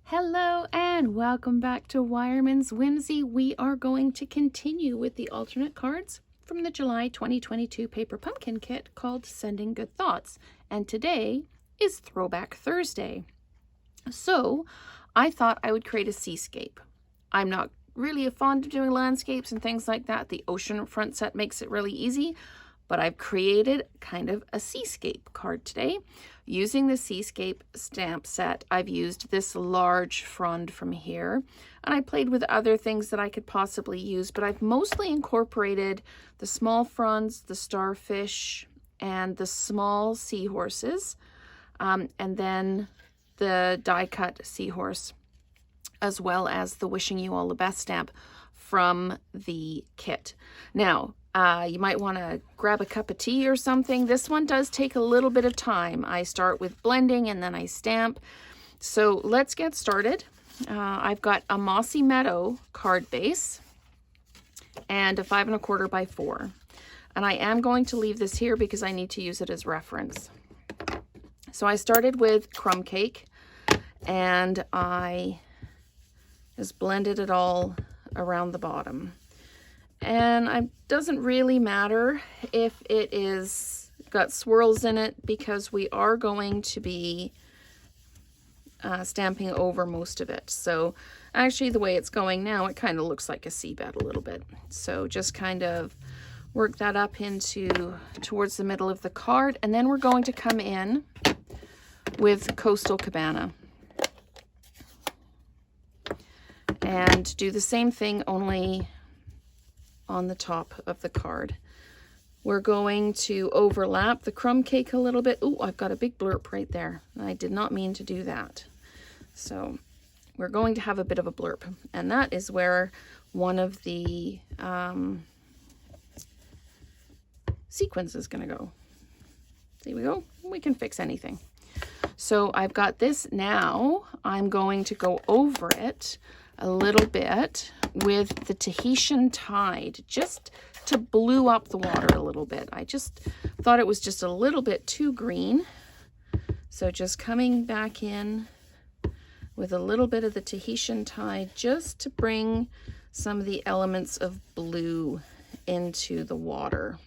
Hello and welcome back to Wireman's Whimsy. We are going to continue with the alternate cards from the July 2022 Paper Pumpkin Kit called Sending Good Thoughts. And today is Throwback Thursday. So I thought I would create a seascape. I'm not really fond of doing landscapes and things like that. The oceanfront set makes it really easy, but I've created kind of a seascape card today. Using the seascape stamp set, I've used this large frond from here, and I played with other things that I could possibly use, but I've mostly incorporated the small fronds, the starfish, and the small seahorses, and then the die-cut seahorse, as well as the Wishing You All the Best stamp from the kit. Now, you might want to grab a cup of tea or something. This one does take a little bit of time. I start with blending and then I stamp. So let's get started. I've got a Mossy Meadow card base and a 5 1/4 by 4. And I am going to leave this here because I need to use it as reference. So I started with crumb cake and I just blended it all around the bottom. And it doesn't really matter if it is got swirls in it because we are going to be stamping over most of it. So actually the way it's going now, it kind of looks like a seabed a little bit. So just kind of work that up into towards the middle of the card. And then we're going to come in with Coastal Cabana. And do the same thing, only on the top of the card. We're going to overlap the crumb cake a little bit. Oh, I've got a big blurb right there. I did not mean to do that. So we're going to have a bit of a blurb, and that is where one of the sequins is going to go. There we go. We can fix anything. So I've got this now. I'm going to go over it a little bit with the Tahitian Tide, just to blue up the water a little bit. I just thought it was just a little bit too green. So just coming back in with a little bit of the Tahitian Tide just to bring some of the elements of blue into the water.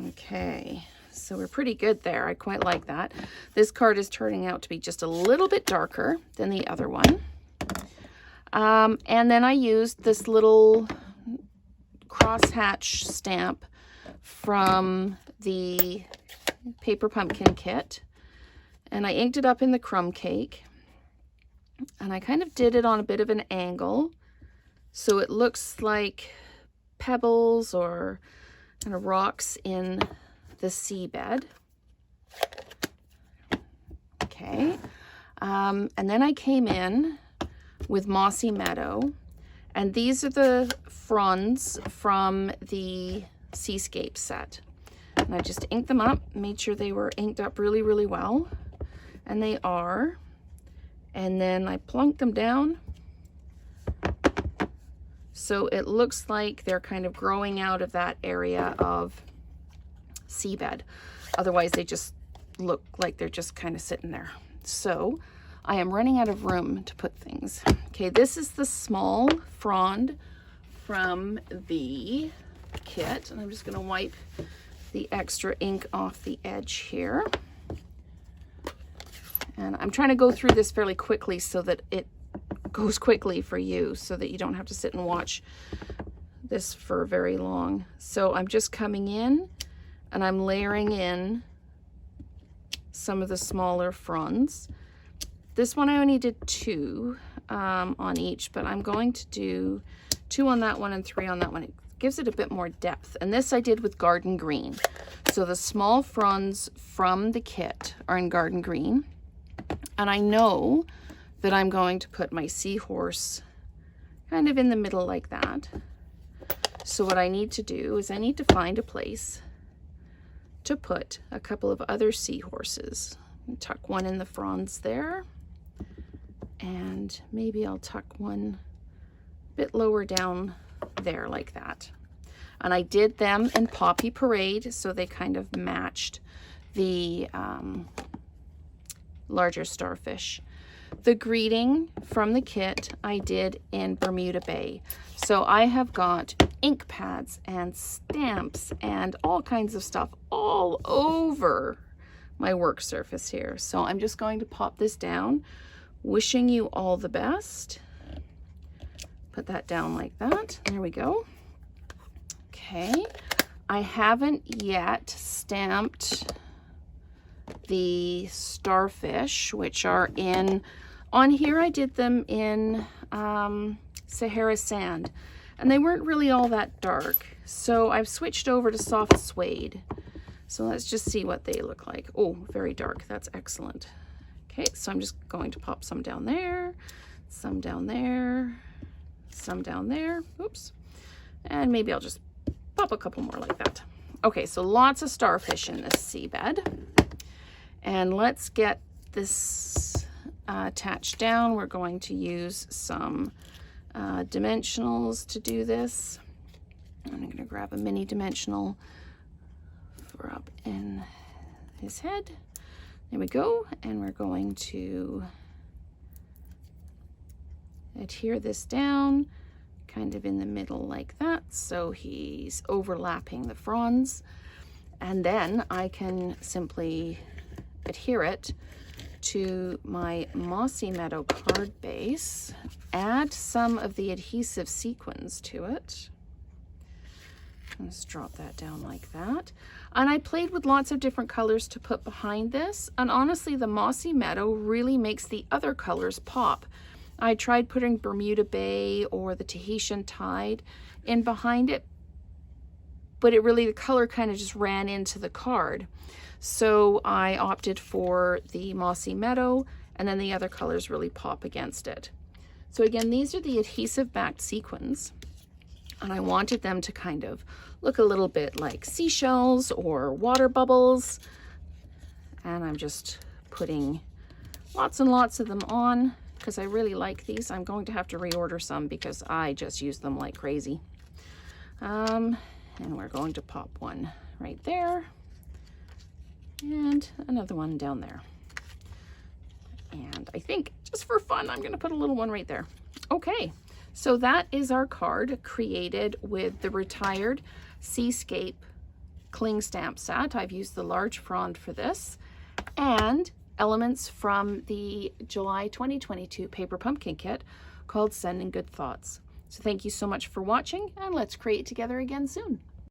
Okay. So we're pretty good there. I quite like that. This card is turning out to be just a little bit darker than the other one. And then I used this little Crosshatch stamp from the Paper Pumpkin Kit. And I inked it up in the crumb cake. And I kind of did it on a bit of an angle, so it looks like pebbles or kind of rocks in the seabed. Okay. And then I came in with Mossy Meadow, and these are the fronds from the seascape set. And I just inked them up, made sure they were inked up really, really well, and they are. And then I plunked them down so it looks like they're kind of growing out of that area of seabed. Otherwise they just look like they're just kind of sitting there. So I am running out of room to put things. Okay, this is the small frond from the kit, and I'm just going to wipe the extra ink off the edge here. And I'm trying to go through this fairly quickly so that it goes quickly for you, so that you don't have to sit and watch this for very long. So I'm just coming in and I'm layering in some of the smaller fronds. This one I only did 2 on each, but I'm going to do 2 on that one and 3 on that one. It gives it a bit more depth. And this I did with garden green. So the small fronds from the kit are in garden green. And I know that I'm going to put my seahorse kind of in the middle like that. So what I need to do is I need to find a place to put a couple of other seahorses. Tuck one in the fronds there, and maybe I'll tuck one a bit lower down there like that. And I did them in Poppy Parade, so they kind of matched the larger starfish. The greeting from the kit I did in Bermuda Bay. So I have got ink pads and stamps and all kinds of stuff all over my work surface here. So I'm just going to pop this down, wishing you all the best. Put that down like that. There we go. Okay. I haven't yet stamped the starfish, which are in, on here I did them in Sahara sand, and they weren't really all that dark. So I've switched over to soft suede. So let's just see what they look like. Oh, very dark. That's excellent. Okay, so I'm just going to pop some down there, some down there, some down there. Oops. And maybe I'll just pop a couple more like that. Okay, so lots of starfish in this seabed. And let's get this attached down. We're going to use some dimensionals to do this. I'm going to grab a mini dimensional for up in his head. There we go. And we're going to adhere this down kind of in the middle like that, so he's overlapping the fronds. And then I can simply adhere it to my Mossy Meadow card base, add some of the adhesive sequins to it. Let's drop that down like that. And I played with lots of different colors to put behind this, and honestly the Mossy Meadow really makes the other colors pop. I tried putting Bermuda Bay or the Tahitian Tide in behind it, but it really, the color kind of just ran into the card. So I opted for the Mossy Meadow, and then the other colors really pop against it. So again, these are the adhesive backed sequins, and I wanted them to kind of look a little bit like seashells or water bubbles. And I'm just putting lots and lots of them on because I really like these. I'm going to have to reorder some because I just use them like crazy. And we're going to pop one right there and another one down there. And I think just for fun, I'm going to put a little one right there. Okay, so that is our card created with the retired Seascape cling stamp set. I've used the large frond for this, and elements from the July 2022 paper pumpkin kit called Sending Good Thoughts. So thank you so much for watching, and let's create together again soon.